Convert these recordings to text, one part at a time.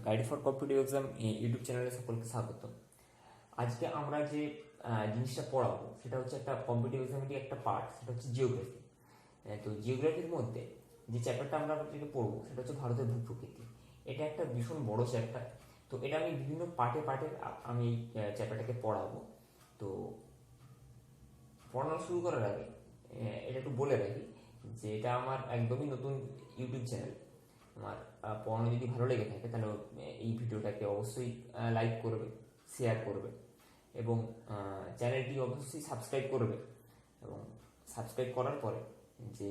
Guide for competitive exam YouTube চ্যানেলে সকলকে স্বাগত। আজকে আমরা যে জিনিসটা পড়াবো সেটা হচ্ছে একটা কম্পিটিটিভ এক্সামেরই একটা পার্ট, সেটা হচ্ছে জিওগ্রাফি। তো জিওগ্রাফির মধ্যে যে চ্যাপ্টারটা আমরা যেটা পড়বো সেটা হচ্ছে ভারতের ভূপ্রকৃতি। এটা একটা ভীষণ বড় চ্যাপ্টার। তো এটা আমি বিভিন্ন পার্টে পার্টে আমি চ্যাপ্টারটাকে পড়াবো। তো পড়ানো শুরু করার আগে এটা একটু বলে রাখি যে এটা আমার একদমই নতুন ইউটিউব চ্যানেল। আমার পড়ানো যদি ভালো লেগে থাকে তাহলে এই ভিডিওটাকে অবশ্যই লাইক করবে, শেয়ার করবে এবং চ্যানেলটি অবশ্যই সাবস্ক্রাইব করবে। এবং সাবস্ক্রাইব করার পরে যে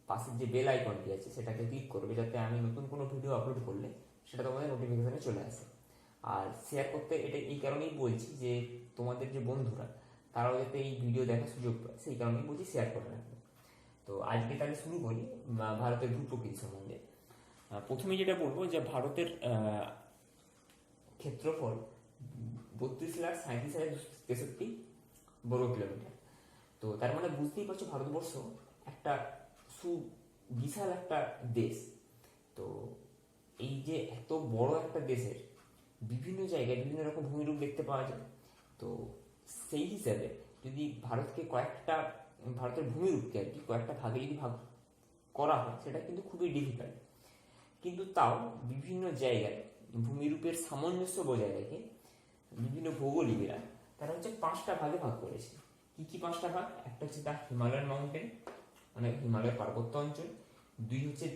পাশের যে বেল আইকনটি আছে সেটাকে ক্লিক করবে, যাতে আমি নতুন কোনো ভিডিও আপলোড করলে সেটা তোমাদের নোটিফিকেশানে চলে আসে। আর শেয়ার করতে এটা এই কারণেই বলছি যে তোমাদের যে বন্ধুরা তারাও যাতে এই ভিডিও দেখার সুযোগ পায়, সেই কারণেই বলছি শেয়ার করে রাখবে। তো আজকে তাহলে শুরু করি ভারতের ভূপ্রকৃতি সম্বন্ধে। প্রথমে যেটা বলবো যে ভারতের ক্ষেত্রফল 32,37,63 বর্গ কিলোমিটার। তো তার মানে বুঝতেই পারছো ভারতবর্ষ একটা বিশাল একটা দেশ। তো এই যে এত বড় একটা দেশের বিভিন্ন জায়গায় বিভিন্ন রকম ভূমিরূপ দেখতে পাওয়া যায়। তো সেই হিসাবে যদি ভারতের ভূমিরূপকে আর কি কয়েকটা ভাগে যদি ভাগ করা হয় সেটা কিন্তু খুবই ডিফিকাল্ট। কিন্তু তাও বিভিন্ন জায়গায় ভূমিরূপের সামঞ্জস্য বজায় রেখে বিভিন্ন ভৌগোলিকেরা তারা হচ্ছে 5টা ভাগে ভাগ করেছে। কি কি 5টা ভাগ? একটা হচ্ছে দ্য হিমালয়ান মাউন্টেন, মানে হিমালয় পার্বত্য অঞ্চল। 2 হচ্ছে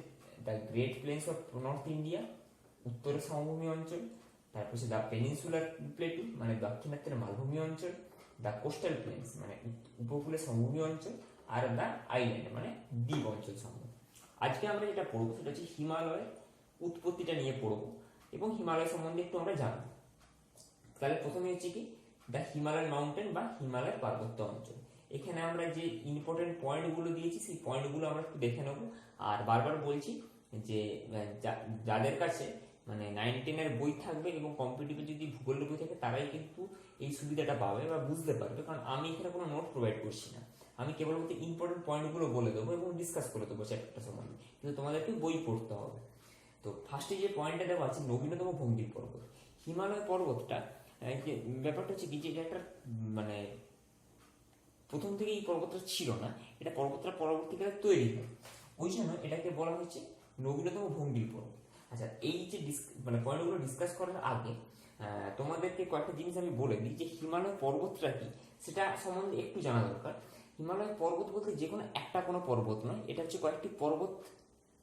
the great planes of north India, উত্তরের সমভূমি অঞ্চল। তারপর হচ্ছে দ্য পেনিনসুলার প্লেটু, মানে দাক্ষিণাত্যের মালভূমি অঞ্চল। দ্য কোস্টাল প্লেন্স, মানে উপকূলের সমভূমি অঞ্চল। আর দ্য আইল্যান্ড, মানে দ্বীপ অঞ্চল সমূহ। আজকে আমরা যেটা পড়বো সেটা হচ্ছে হিমালয়ের উৎপত্তিটা নিয়ে পড়বো এবং হিমালয় সম্বন্ধে একটু আমরা জানবো। তাহলে প্রথমে হচ্ছে কি দ্য হিমালয়ান মাউন্টেন বা হিমালয় পার্বত্য অঞ্চল। এখানে আমরা যে ইম্পর্টেন্ট পয়েন্টগুলো দিয়েছি সেই পয়েন্টগুলো আমরা একটু দেখে নেবো। আর বারবার বলছি যে যাদের কাছে মানে 9-10 বই থাকবে এবং কম্পিটিটিভ যদি ভূগোলের বই থাকে তারাই কিন্তু এই সুবিধাটা পাবে বা বুঝতে পারবে, কারণ আমি এখানে কোনো নোট প্রোভাইড করছি না। আমি কেবলমাত্র ইম্পর্টেন্ট পয়েন্টগুলো বলে দেবো এবং ডিসকাস করে দেবো চ্যাপ্টারটা সম্বন্ধে, কিন্তু তোমাদেরকে বই পড়তে হবে। তো ফার্স্টে যে পয়েন্টটা দেওয়া আছে নবীনতম ভঙ্গির পর্বত। হিমালয় পর্বতটা যে ব্যাপারটা হচ্ছে কি যে এটা একটা মানে প্রথম থেকে এই পর্বতটা ছিল না, এটা পর্বতটা পরবর্তীকালে তৈরি হয়, ওই জন্য এটাকে বলা হয়েছে নবীনতম ভঙ্গির পর্বত। আচ্ছা, এই যে মানে পয়েন্টগুলো ডিসকাস করার আগে তোমাদেরকে কয়েকটা জিনিস আমি বলে দিই যে হিমালয় পর্বতটা কি সেটা সম্বন্ধে একটু জানা দরকার। হিমালয় পর্বত বলতে যে কোনো একটা কোনো পর্বত নয়, এটা হচ্ছে কয়েকটি পর্বত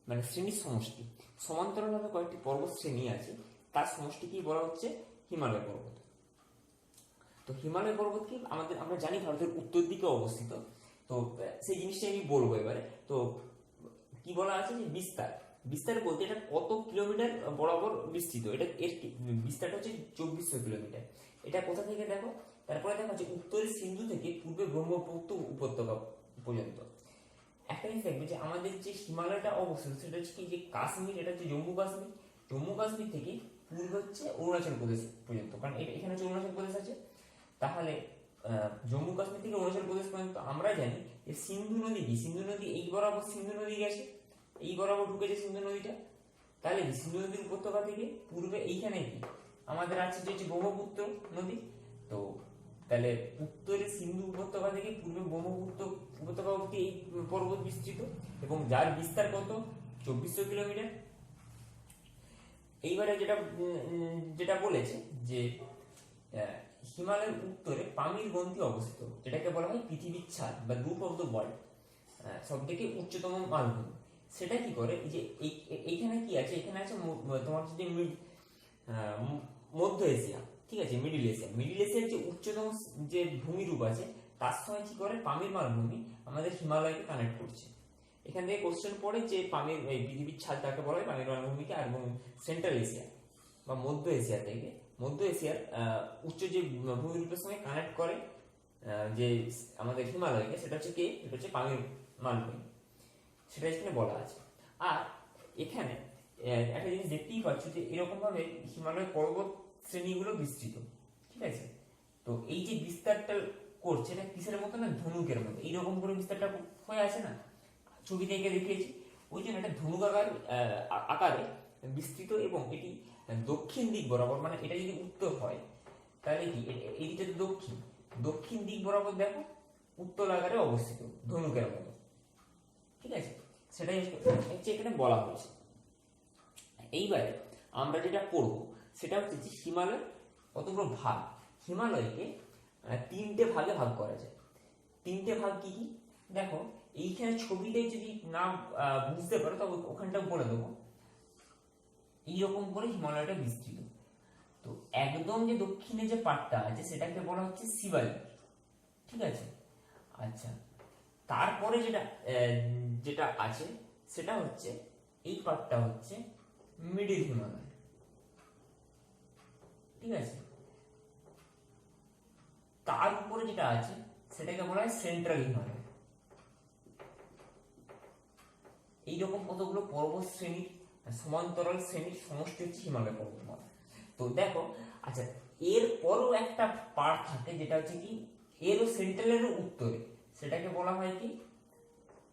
মানে শ্রেণীর সমষ্টি। সমান্তরালভাবে কয়েকটি পর্বত শ্রেণী আছে, তার সমষ্টিকেই বলা হচ্ছে হিমালয় পর্বত। তো হিমালয় পর্বত কি আমরা জানি ভারতের উত্তর দিকে অবস্থিত। তো সেই জিনিসটা আমি বলবো এবারে। তো কি বলা আছে যে বিস্তার বলতে এটা কত কিলোমিটার বরাবর বিস্তৃত, এটা এর বিস্তারটা হচ্ছে 2400 কিলোমিটার। এটা কোথা থেকে দেখো, তারপরে দেখো যে উত্তরের সিন্ধু থেকে পূর্বে ব্রহ্মপুত্র উপত্যকা পর্যন্ত। একটা জিনিস দেখবে যে আমাদের যে হিমালয়টা অবস্থিত সেটা হচ্ছে কি যে কাশ্মীর, এটা হচ্ছে জম্মু কাশ্মীর থেকে পূর্বে হচ্ছে অরুণাচল প্রদেশ পর্যন্ত, কারণ এখানে হচ্ছে অরুণাচল প্রদেশ আছে। তাহলে জম্মু কাশ্মীর থেকে অরুণাচল প্রদেশ পর্যন্ত আমরা জানি যে সিন্ধু নদী এই বরাবর সিন্ধু নদী গেছে, এই বরাবর ঢুকেছে সিন্ধু নদীটা। তাহলে সিন্ধু নদীর উপত্যকা থেকে পূর্বে এইখানে কি আমাদের আছে যে ব্রহ্মপুত্র নদী। তো তাহলে উত্তরে সিন্ধু উপত্যকা থেকে পূর্বে ব্রহ্মপুত্র উপত্যকা অব্দি এই পর্বত বিস্তৃত এবং যার বিস্তার কত 2400 কিলোমিটার। এইবারে যেটা বলেছে যে হিমালয়ের উত্তরে পামির গ্রন্থি অবস্থিত, যেটাকে বলা হয় পৃথিবীর ছাদ বা রুফ অফ দ্য ওয়ার্ল্ড, সব থেকে উচ্চতম মালভূমি। সেটা কি করে যে এইখানে কি আছে, এখানে আছে তোমার যদি মধ্য এশিয়া, ঠিক আছে, মিডিল এশিয়ার যে উচ্চতম যে ভূমিরূপ আছে তার সঙ্গে কি করে পামির মালভূমি আমাদের হিমালয়কে কানেক্ট করছে। এখান থেকে কোশ্চেন পড়ে যে পামির এই পৃথিবীর ছাদ তাকে বলা হয় পামির মালভূমিকে, আর এবং সেন্ট্রাল এশিয়া বা মধ্য এশিয়ার উচ্চ যে ভূমিরূপের সঙ্গে কানেক্ট করে যে আমাদের হিমালয়কে, সেটা হচ্ছে পামির মালভূমি, সেটা এখানে বলা আছে। আর এখানে একটা জিনিস দেখতেই পাচ্ছ যে এরকম ভাবে হিমালয় পর্বত শ্রেণীগুলো বিস্তৃত, ঠিক আছে। তো এই যে বিস্তারটা করছে এটা কিসের মতো না, ধনুকের মতো এইরকম করে বিস্তারটা হয়ে আছে না, ছবিতে এঁকে দেখিয়েছি। ওই জন্য এটা ধনুক আকারে বিস্তৃত এবং এটি দক্ষিণ দিক বরাবর, মানে এটা যদি উত্তর হয় তাহলে কি এই দিকটা তো দক্ষিণ, দক্ষিণ দিক বরাবর দেখো উত্তর আকারে অবস্থিত ধনুকের মতো। ঠিক আছে, সেটাই হচ্ছে এখানে বলা হয়েছে। এইবারে আমরা যেটা পড়বো সেটা হচ্ছে যে হিমালয় কতগুলো ভাগ, হিমালয়কে তিনটে ভাগে ভাগ করা যায়। তিনটে ভাগ কি কি দেখো, এইখানে ছবিতে যদি না বুঝতে পারো তবে ওখানটা বলে দেবো। এইরকম করে হিমালয়টা বিস্তৃত। তো একদম যে দক্ষিণে যে পাটটা আছে সেটাকে বলা হচ্ছে শিবালিক। ঠিক আছে, আচ্ছা, তারপরে যেটা যেটা আছে সেটা হচ্ছে এই পাটটা হচ্ছে মিডিল হিমালয়। ঠিক আছে, তার উপরে যেটা আছে সেটাকে বলা হয় সেন্ট্রাল হিমালয়। এইরকম কতগুলো পর্বত শ্রেণীর সমান্তরাল শ্রেণীর সমষ্টি হচ্ছে হিমালয় পর্বতমালা। তো দেখো, আচ্ছা, এর পরও একটা পার্ট থাকে যেটা হচ্ছে কি এরও সেন্ট্রালেরও উত্তরে, সেটাকে বলা হয় কি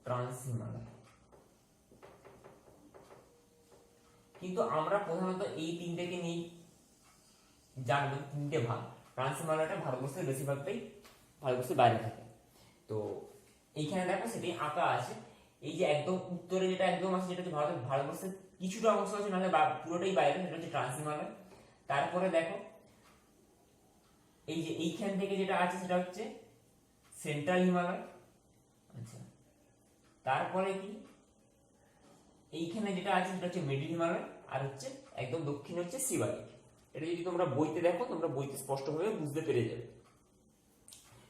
ট্রান্স হিমালয়। কিন্তু আমরা প্রধানত এই তিনটেকে নিয়ে জানবো, তিনটে ভাগ। ট্রান্স হিমালয়টা ভারতবর্ষের বেশিরভাগটাই ভারতবর্ষের বাইরে থাকে। তো এইখানে দেখো সেটাই আঁকা আছে। এই যে একদম উত্তরে যেটা একদম আছে, যেটা হচ্ছে ভারতবর্ষের কিছুটা অংশ আছে, নাহলে পুরোটাই বাইরে, সেটা হচ্ছে ট্রান্স হিমালয়। তারপরে দেখো এই যে এইখান থেকে যেটা আছে সেটা হচ্ছে সেন্ট্রাল হিমালয়। আচ্ছা, তারপরে কি এইখানে যেটা আছে সেটা হচ্ছে মিডিল হিমালয়, আর হচ্ছে একদম দক্ষিণ হচ্ছে শিবালিক। এটা যদি তোমরা বইতে দেখো, তোমরা বইতে স্পষ্টভাবে বুঝতে পেরে যাবে।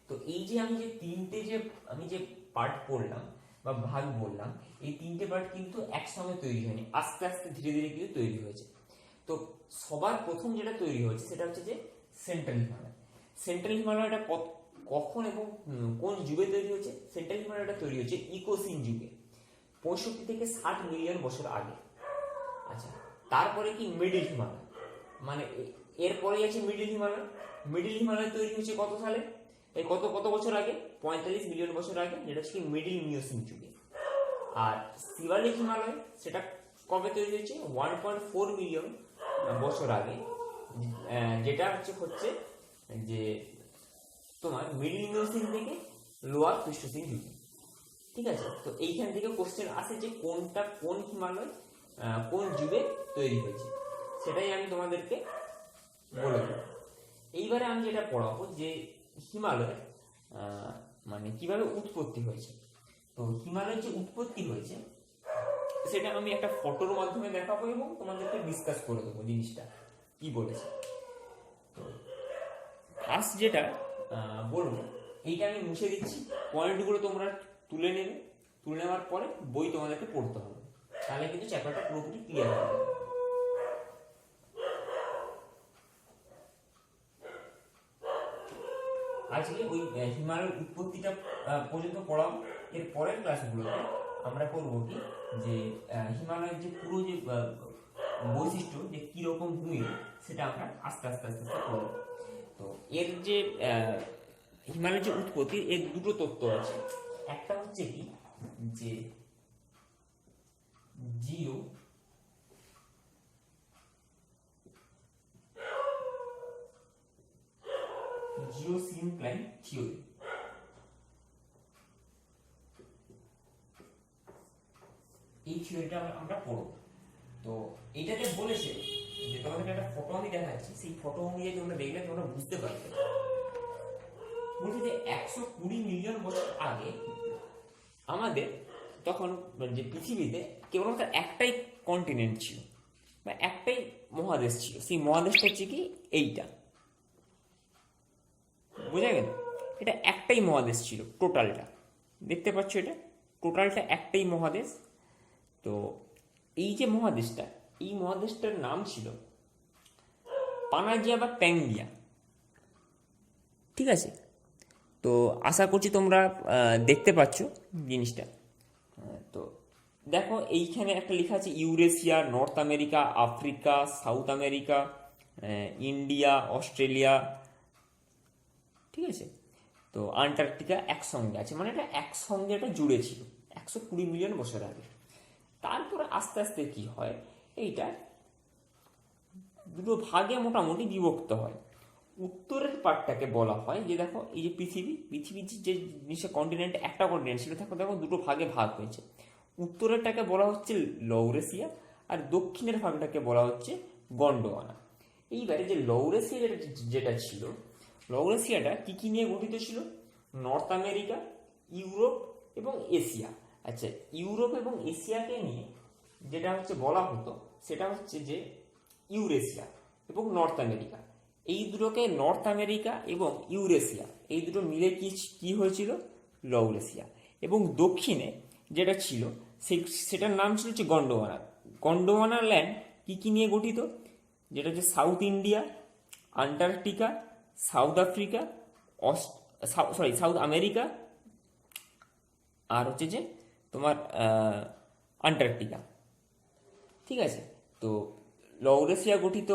তো এই যে আমি যে পার্ট পড়লাম বা ভাগ বললাম, এই তিনটে পার্ট কিন্তু একসঙ্গে তৈরি হয়নি, আস্তে আস্তে ধীরে ধীরে কিন্তু তৈরি হয়েছে। তো সবার প্রথম যেটা তৈরি হয়েছে সেটা হচ্ছে যে সেন্ট্রাল হিমালয়। সেন্ট্রাল হিমালয়টা কখন এবং কোন যুগে তৈরি হয়েছে? সেন্ট্রাল হিমালয়টা তৈরি হয়েছে ইকোসিন যুগে, 65 থেকে 60 মিলিয়ন বছর আগে। আচ্ছা, তারপরে কি মিডিল হিমালয়, মানে এরপরেই আছে মিডিল হিমালয়। মিডিল হিমালয় তৈরি হয়েছে কত সালে? এই কত কত বছর আগে? 45 মিলিয়ন বছর আগে, যেটা হচ্ছে মিডিল মিওসিন যুগে। আর শিবালিক হিমালয় সেটা কবে তৈরি হয়েছে? 1.4 মিলিয়ন বছর আগে, যেটা হচ্ছে যে তোমার মিডিল মিওসিন থেকে লোয়ার প্লিস্টোসিন যুগে। ঠিক আছে, তো এইখান থেকে কোশ্চেন আসে যে কোনটা কোন হিমালয় কোন যুগে তৈরি হয়েছে, সেটাই আমি তোমাদেরকে বলে দেব। এইবারে আমি যেটা পড়াবো যে হিমালয় মানে কিভাবে উৎপত্তি হয়েছে। তো হিমালয়ের যে উৎপত্তি হয়েছে সেটা আমি একটা ফটোর মাধ্যমে দেখাবো এবং তোমাদেরকে ডিসকাস করে দেবো জিনিসটা কি বলেছে। তো ফার্স্ট যেটা বলবো, এইটা আমি মুছে দিচ্ছি, পয়েন্টগুলো তোমরা তুলে নেবে, তুলে নেওয়ার পরে বই তোমাদেরকে পড়তে হবে, তাহলে কিন্তু চ্যাপ্টারটা পুরোপুরি ক্লিয়ার হবে। আজকে ওই হিমালয়ের উৎপত্তিটা পর্যন্ত পড়াবো। এর পরের ক্লাসগুলোতে আমরা করবো কি যে হিমালয়ের যে পুরো যে বৈশিষ্ট্য, যে কিরকম ভূমি, সেটা আমরা আস্তে আস্তে আস্তে আস্তে করবো। তো এর যে হিমালয়ের যে উৎপত্তি, এর দুটো তত্ত্ব আছে। একটা হচ্ছে কি যে জিওসিনক্লাইন থিওরি। এই থিওরিটা আমরা পড়ব। তো এটাতে বলেছে যে তোমাদের একটা ফটো আমি দেখাচ্ছি, সেই ফটো অনুযায়ী তোমরা দেখলে তোমরা বুঝতে পারবে। বলছে যে 120 মিলিয়ন বছর আগে আমাদের তখন যে পৃথিবীতে কেবলমাত্র একটাই কন্টিনেন্ট ছিল বা একটাই মহাদেশ ছিল। সেই মহাদেশটা হচ্ছে কি এইটা, বোঝা গেল? এটা একটাই মহাদেশ ছিল টোটালটা, দেখতে পাচ্ছ, এটা টোটালটা একটাই মহাদেশ। তো এই যে মহাদেশটা, এই মহাদেশটার নাম ছিল পানাজিয়া বা প্যাঙ্গিয়া। ঠিক আছে, তো আশা করছি তোমরা দেখতে পাচ্ছ জিনিসটা। তো দেখো এইখানে একটা লেখা আছে Eurasia, north America, Africa, South America, India, Australia. ঠিক আছে, তো আন্টার্কটিকা একসঙ্গে আছে, মানে এটা একসঙ্গে এটা জুড়ে ছিল 120 মিলিয়ন বছর আগে। তারপরে আস্তে আস্তে কি হয়, এইটা দুটো ভাগে মোটামুটি বিভক্ত হয়। উত্তরের পার্টটাকে বলা হয় যে দেখো এই যে পৃথিবীর যে জিনিসটা কন্টিনেন্ট, একটা কন্টিনেন্ট ছিল, দেখো দেখো দুটো ভাগে ভাগ হয়েছে। উত্তরেরটাকে বলা হচ্ছে লৌরেশিয়া, আর দক্ষিণের ভাগটাকে বলা হচ্ছে গন্ডোয়ানা। এইবারে যে লৌরেশিয়া যেটা ছিল, লৌরেশিয়াটা কি কি নিয়ে গঠিত ছিল? নর্থ আমেরিকা, ইউরোপ এবং এশিয়া। আচ্ছা, ইউরোপ এবং এশিয়াকে নিয়ে যেটা হচ্ছে বলা হতো সেটা হচ্ছে যে ইউরেশিয়া এবং নর্থ আমেরিকা, এই দুটোকে নর্থ আমেরিকা এবং ইউরেশিয়া এই দুটো মিলে কি হয়েছিল? লৌরেশিয়া। এবং দক্ষিণে যেটা ছিল সেটার নাম ছিল হচ্ছে গন্ডোয়ানা। গন্ডোয়ানা ল্যান্ড কি কি নিয়ে গঠিত? যেটা হচ্ছে South India, Antarctica, South Africa, South America, আর হচ্ছে যে তোমার আন্টার্কটিকা। ঠিক আছে, তো লৌরেশিয়া গঠিত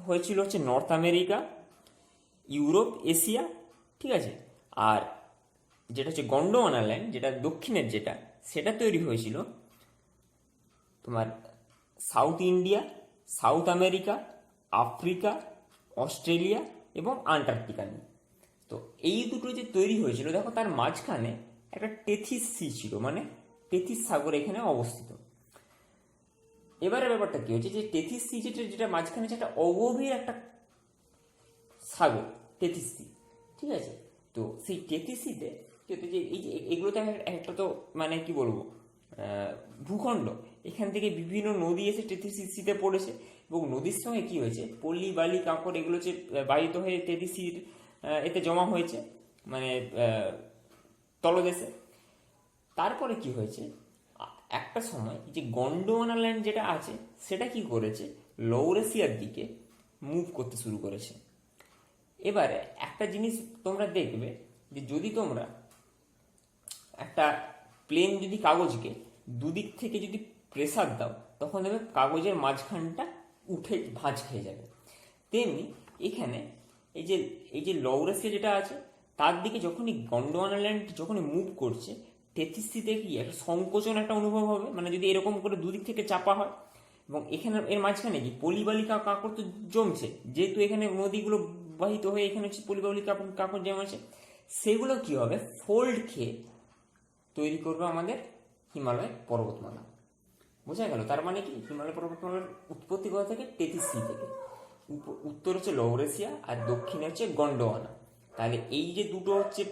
হয়েছিল হচ্ছে নর্থ আমেরিকা, ইউরোপ, এশিয়া। ঠিক আছে, আর যেটা হচ্ছে গন্ডোয়ানা ল্যান্ড, যেটা দক্ষিণের যেটা, সেটা তৈরি হয়েছিল তোমার south India, south America, Africa, Australia এবং আন্টার্কটিকা নিয়ে। তো এই দুটো যে তৈরি হয়েছিল, দেখো তার মাঝখানে একটা টেথিস সি ছিল, মানে টেথিস সাগর এখানে অবস্থিত। এবারে ব্যাপারটা কি হচ্ছে যে টেথিস সি যেটা মাঝখানে একটা অগভীর একটা সাগর, টেথিস সি। ঠিক আছে, তো সেই টেথিস সিতে যে এই যে এগুলোতে একটা তো মানে কি বলবো ভূখণ্ড, এখান থেকে বিভিন্ন নদী এসে টেথিস সিতে পড়েছে, এবং নদীর সঙ্গে কি হয়েছে পল্লী বালি কাঁকড় এগুলো হচ্ছে বাহিত হয়ে টেথিস সির এতে জমা হয়েছে, মানে তলদেশে। তারপরে কি হয়েছে, একটা সময় যে গন্ডোয়ানা ল্যান্ড যেটা আছে সেটা কি করেছে, লৌরেশিয়ার দিকে মুভ করতে শুরু করেছে। এবারে একটা জিনিস তোমরা দেখবে যে যদি তোমরা একটা প্লেন যদি কাগজকে দুদিক থেকে যদি প্রেসার দাও, তখন দেখবে কাগজের মাঝখানটা উঠে ভাঁজ খেয়ে যাবে। তেমনি এখানে এই যে লৌরেশিয়া যেটা আছে তার দিকে যখনই গন্ডোয়ানা ল্যান্ড যখনই মুভ করছে, টেথিস সিতে কি একটা সংকোচন একটা অনুভব হবে, মানে যদি এরকম করে দুদিক থেকে চাপা হয়, এবং এখানে এর মাঝখানে কি পলিবালিকা কাঁকড় তো জমছে, যেহেতু এখানে নদীগুলো বাহিত হয়ে এখানে হচ্ছে পলিবালিকা কাঁকড় জমেছে, সেগুলো কি হবে ফোল্ড খেয়ে তৈরি করবে আমাদের হিমালয় পর্বতমালা। বোঝা গেল? তার মানে কি হিমালয় পর্বতমালার উৎপত্তি কোথা থেকে? টেথিস সি থেকে। উত্তর হচ্ছে লৌরেশিয়া আর দক্ষিণে হচ্ছে গন্ডোয়ানা। তাহলে এই যে দুটো হচ্ছে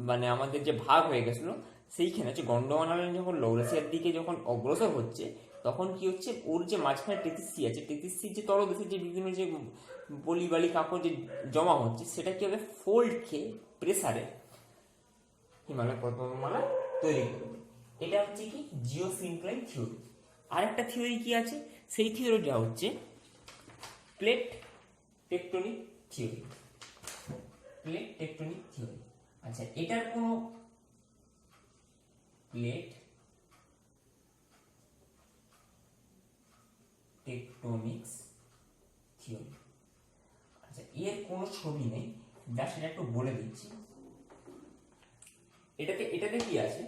মানে আমাদের যে ভাগ হয়ে গেছিল, সেইখানে হচ্ছে গন্ডোয়ানা যখন লৌরেশিয়ার দিকে যখন অগ্রসর হচ্ছে, তখন কি হচ্ছে ওর যে মাঝখানে টেথিস সি আছে, টেথিস সির যে তলদেশে যে বিভিন্ন যে পলি বালি কাঁকড় যে জমা হচ্ছে, সেটা কি হবে ফোল্ড খেয়ে প্রেসারে হিমালয় পর্বতমালা তৈরি করবে। এটা হচ্ছে কি জিওসিনক্লাইন থিওরি। আর একটা থিওরি কি আছে, সেই থিওরিটা হচ্ছে plate tectonic theory. Plate tectonic theory. আচ্ছা, এটার কোনো প্লেট টেকটনিক্স থিওরি, আচ্ছা এর কোনো ছবি নেই, যা সেটা একটু বলে দিচ্ছি। এটাতে কি আছে,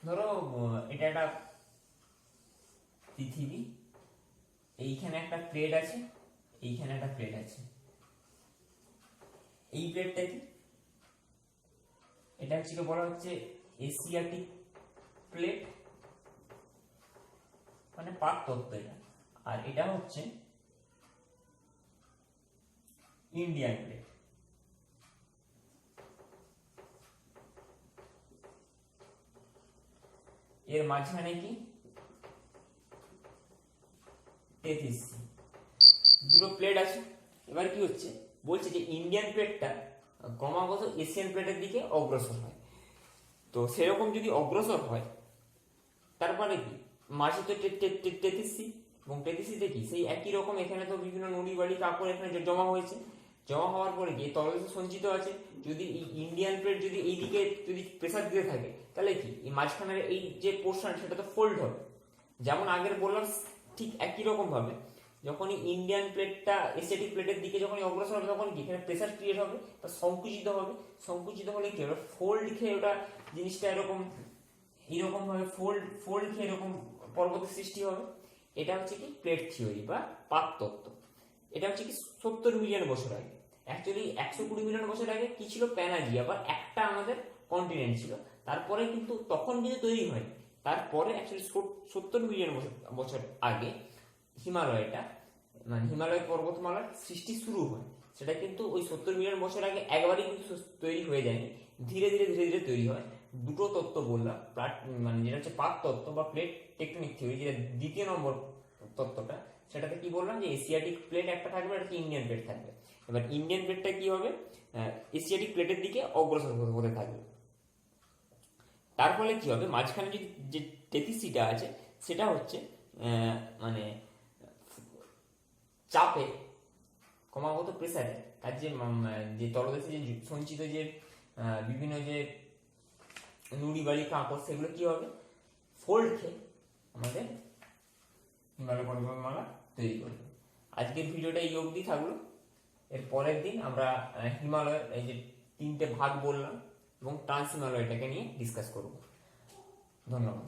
ধরো এটা একটা পৃথিবী, এইখানে একটা প্লেট আছে, এইখানে একটা প্লেট আছে। এই প্লেটটা কি, এটা হচ্ছে বলা হচ্ছে এশিয়াটিক প্লেট, মানে পার্বত্য এটা। আর এটা হচ্ছে ইন্ডিয়ান প্লেট। এর মাঝখানে কি টেথিস সি, দুটো প্লেট আছে। এবার কি হচ্ছে বলছে যে ইন্ডিয়ান প্লেটটা ক্রমাগত এশিয়ান প্লেটের দিকে অগ্রসর হয়। তো সেরকম যদি অগ্রসর হয়, তারপরে কি মাঝে তো টেথিস সি, এবং টেথিস সিতে কি সেই একই রকম এখানে তো বিভিন্ন নদী বাড়ি কাপড় এখানে জমা হয়েছে, জমা হওয়ার পরে গিয়ে তলদেশে সঞ্চিত আছে। যদি ইন্ডিয়ান প্লেট যদি এইদিকে যদি প্রেসার দিতে থাকে, তাহলে কি এই মাঝখানের এই যে পোর্শন সেটা তো ফোল্ড হবে। যেমন আগের বললাম ঠিক একই রকম ভাবে যখনই ইন্ডিয়ান প্লেটটা এশিয়াটিক প্লেটের দিকে যখন অগ্রসর হবে, তখন কি এখানে প্রেসার ক্রিয়েট হবে, তা সংকুচিত হবে। সংকুচিত হলে কি হবে, ফোল্ড খেয়ে ওটা জিনিসটা এরকম ভাবে ফোল্ড খেয়ে এরকম পর্বতের সৃষ্টি হবে। এটা হচ্ছে কি প্লেট থিওরি বা পাত তত্ত্ব। এটা হচ্ছে কি 70 মিলিয়ন বছর আগে। অ্যাকচুয়ালি 120 মিলিয়ন বছর আগে কি ছিল, প্যানাজিয়া বা একটা আমাদের কন্টিনেন্ট ছিল। তারপরে কিন্তু তখন কিন্তু তৈরি হয়নি, তারপরে অ্যাকচুয়ালি 70 মিলিয়ন বছর আগে হিমালয়টা মানে হিমালয় পর্বতমালার সৃষ্টি শুরু হয়। সেটা কিন্তু ওই 70 মিলিয়ন বছর আগে একবারই কিন্তু তৈরি হয়ে যায়নি, ধীরে ধীরে ধীরে ধীরে তৈরি হয়। দুটো তত্ত্ব বললাম, মানে যেটা হচ্ছে পাত তত্ত্ব বা প্লেট টেকটনিক থিওরি, যেটা দ্বিতীয় নম্বর তত্ত্বটা, সেটাতে কি বললাম যে এশিয়াটিক প্লেট একটা থাকবে আর একটা ইন্ডিয়ান প্লেট থাকবে। এবার ইন্ডিয়ান প্লেটটা কি হবে, এশিয়াটিক প্লেটের দিকে অগ্রসর হতে থাকবে। তার ফলে কি হবে, মাঝখানে যে টেথিসিটা আছে সেটা হচ্ছে মানে চাপে ক্রমাগত প্রেসারে তার যে তলদেশে যে সঞ্চিত যে বিভিন্ন যে নুড়ি বালি কাঁকড়, সেগুলো কি হবে, ফোল্ড খেয়ে আমাদের হিমালয় পর্বতমালা তৈরি করবে। আজকের ভিডিওটা এই অবধি থাকলো। এর পরের দিন আমরা হিমালয়ের এই যে 3টে ভাগ বললাম এবং ট্রান্স হিমালয়টাকে নিয়ে ডিসকাস করব। ধন্যবাদ।